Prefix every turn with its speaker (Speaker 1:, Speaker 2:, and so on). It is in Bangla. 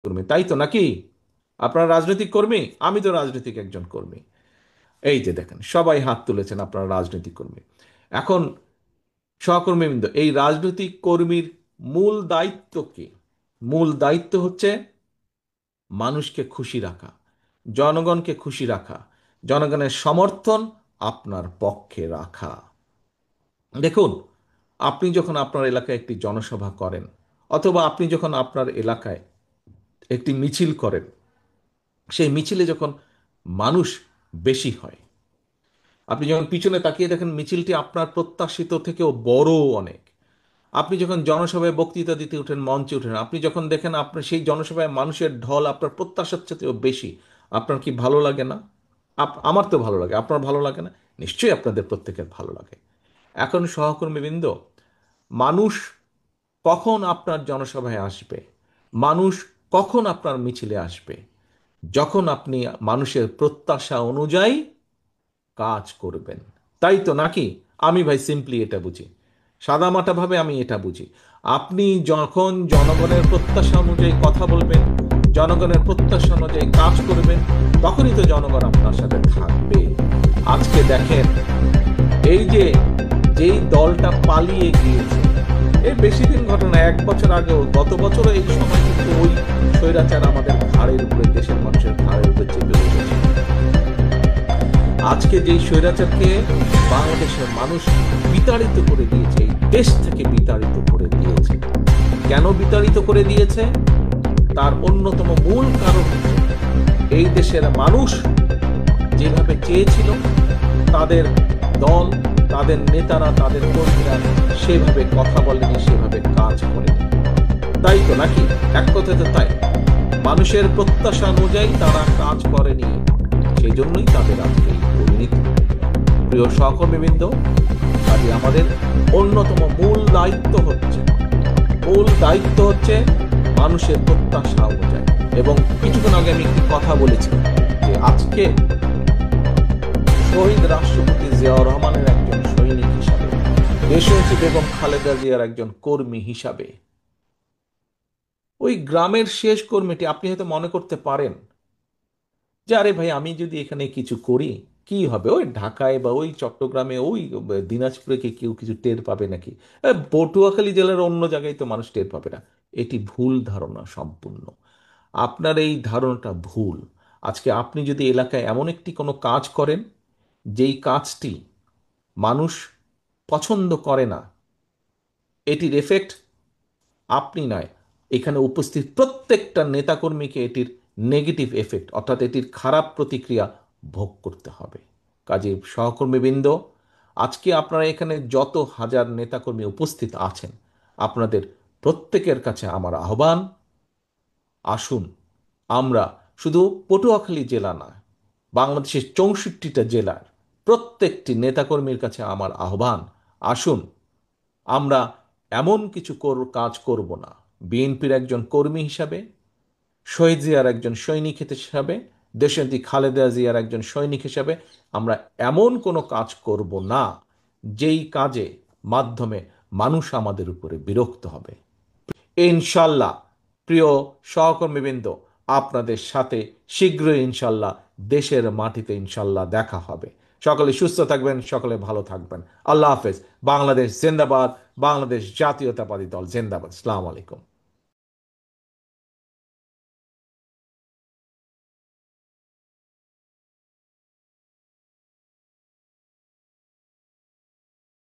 Speaker 1: কর্মী, তাই তো নাকি? আপনারা রাজনৈতিক কর্মী, আমি তো রাজনৈতিক একজন কর্মী। এই যে দেখেন, সবাই হাত তুলেছেন, আপনারা রাজনৈতিক কর্মী। এখন সহকর্মীবৃন্দ, এই রাজনৈতিক কর্মীর মূল দায়িত্ব কি? মূল দায়িত্ব হচ্ছে মানুষকে খুশি রাখা, জনগণকে খুশি রাখা, জনগণের সমর্থন আপনার পক্ষে রাখা। দেখুন, আপনি যখন আপনার এলাকায় একটি জনসভা করেন, অথবা আপনি যখন আপনার এলাকায় একটি মিছিল করেন, সেই মিছিলে যখন মানুষ বেশি হয়, আপনি যখন পিছনে তাকিয়ে দেখেন মিছিলটি আপনার প্রত্যাশিত থেকেও বড় অনেক। আপনি যখন জনসভায় বক্তৃতা দিতে উঠেন, মঞ্চে উঠেন, আপনি যখন দেখেন আপনার সেই জনসভায় মানুষের ঢল আপনার প্রত্যাশার চেয়েও বেশি, আপনার কি ভালো লাগে না? আমার তো ভালো লাগে, আপনার ভালো লাগে না? নিশ্চয়ই আপনাদের প্রত্যেকের ভালো লাগে। এখন সহকর্মীবৃন্দ, মানুষ কখন আপনার জনসভায় আসবে, মানুষ কখন আপনার মিছিলে আসবে? যখন আপনি মানুষের প্রত্যাশা অনুযায়ী কাজ করবেন, তাই তো নাকি? আমি ভাই সিম্পলি এটা বুঝি, সাদামাটাভাবে আমি এটা বুঝি। আপনি যখন জনগণের প্রত্যাশা অনুযায়ী কথা বলবেন, জনগণের প্রত্যাশা অনুযায়ী কাজ করবেন, তখনই তো জনগণ আপনার সাথে থাকবে। আজকে দেখেন, এই যে যেই দলটা পালিয়ে গিয়েছে, এই বেশি দিন ঘটনা, 1 বছর আগেও, গত বছরও এই সময় কিন্তু ওই স্বৈরাচার আমাদের ঘাড়ের উপরে, দেশের মানুষের ঘাড়ের উপরে চেপে বসেছে। আজকে যেই স্বৈরাচারকে বাংলাদেশের মানুষ বিতাড়িত করে দিয়েছে, এই দেশ থেকে বিতাড়িত করে দিয়েছে। কেন বিতাড়িত করে দিয়েছে? তার অন্যতম মূল কারণ হচ্ছে এই দেশের মানুষ যেভাবে চেয়েছিল, তাদের দল, তাদের নেতারা, তাদের কর্মীরা সেভাবে কথা বলেনি, সেভাবে কাজ করেনি। তাই তো নাকি? এক কথায় তো তাই। মানুষের প্রত্যাশা অনুযায়ী তারা কাজ করেনি, সেই জন্যই তাদের আজকে এই পরিণতি। প্রিয় সহকর্মীবৃন্দ, কাজে আমাদের অন্যতম মূল দায়িত্ব হচ্ছে মানুষের প্রত্যাশা অনুযায়ী। এবং কিছুক্ষণ আগে আমি একটি কথা বলেছি যে আজকে শহীদ রাষ্ট্রপতি জিয়াউর রহমানের একজন সৈনিক হিসাবে, দেশনেত্রী বেগম খালেদা জিয়ার একজন কর্মী হিসাবে, ওই গ্রামের শেষ কর্মীটি, আপনি হয়তো মনে করতে পারেন যে আরে ভাই, আমি যদি এখানে কিছু করি কি হবে, ওই ঢাকায় বা ওই চট্টগ্রামে, ওই দিনাজপুরে কি কেউ কিছু টের পাবে নাকি? পটুয়াখালী জেলার অন্য জায়গায় তো মানুষ টের পাবে না। এটি ভুল ধারণা সম্পূর্ণ। আপনার এই ধারণাটা ভুল। আজকে আপনি যদি এলাকায় এমন একটি কোনো কাজ করেন, যেই কাজটি মানুষ পছন্দ করে না, এটির এফেক্ট আপনি নয়, এখানে উপস্থিত প্রত্যেকটা নেতাকর্মীকে এটির নেগেটিভ এফেক্ট, অর্থাৎ এটির খারাপ প্রতিক্রিয়া ভোগ করতে হবে। কাজে সহকর্মীবৃন্দ, আজকে আপনারা এখানে যত হাজার নেতাকর্মী উপস্থিত আছেন, আপনাদের প্রত্যেকের কাছে আমার আহ্বান, আসুন আমরা শুধু পটুয়াখালী জেলা না, বাংলাদেশের 64টা জেলার প্রত্যেকটি নেতাকর্মীর কাছে আমার আহ্বান, আসুন আমরা এমন কিছু কাজ করব না, বিএনপির একজন কর্মী হিসাবে, শহীদ জিয়ার একজন সৈনিক হিসাবে, দেশনেত্রী খালেদা জিয়ার একজন সৈনিক হিসাবে আমরা এমন কোনো কাজ করব না যেই কাজে মাধ্যমে মানুষ আমাদের উপরে বিরক্ত হবে। ইনশাল্লাহ, প্রিয় সহকর্মীবৃন্দ, আপনাদের সাথে শীঘ্রই ইনশাল্লাহ দেশের মাটিতে ইনশাল্লাহ দেখা হবে। সকলে সুস্থ থাকবেন, সকলে ভালো থাকবেন। আল্লাহ হাফেজ। বাংলাদেশ জিন্দাবাদ। বাংলাদেশ জাতীয়তাবাদী দল জিন্দাবাদ। আসসালামু আলাইকুম।